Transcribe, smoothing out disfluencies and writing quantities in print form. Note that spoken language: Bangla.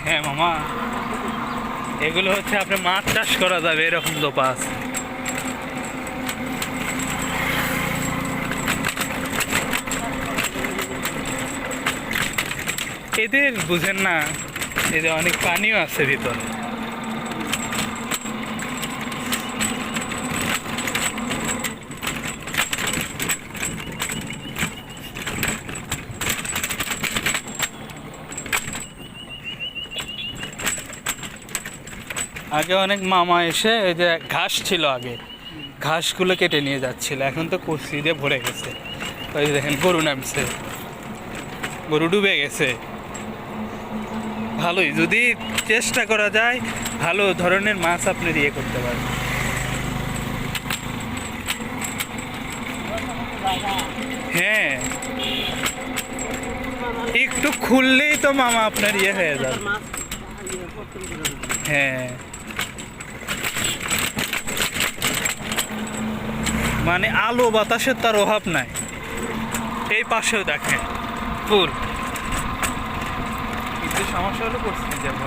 হ্যাঁ মামা, এগুলো হচ্ছে আপনি মাছ চাষ করা যাবে এরকম দোপা আছে। এদের বুঝেন না, এদের অনেক পানিও আছে ভিতর। আগে অনেক মামা এসে এই যে ঘাস ছিল আগে, ঘাসগুলো কেটে নিয়ে যাচ্ছিল, এখন তো কচি দিয়ে ভরে গেছে। ওই যে দেখেন গরু নামছে, গরু ডুবে গেছে। ভালোই, যদি চেষ্টা করা যায় ভালো ধরনের মাছ আপনি ইয়ে করতে পারেন। হ্যাঁ, একটু খুললেই তো মামা আপনার ইয়ে হয়ে যাবে। হ্যাঁ, মানে আলো বাতাসের তার অভাব নাই। এই পাশেও দেখেন ফুল, কিন্তু সমস্যা হলো পরিস্থিতি যাবো।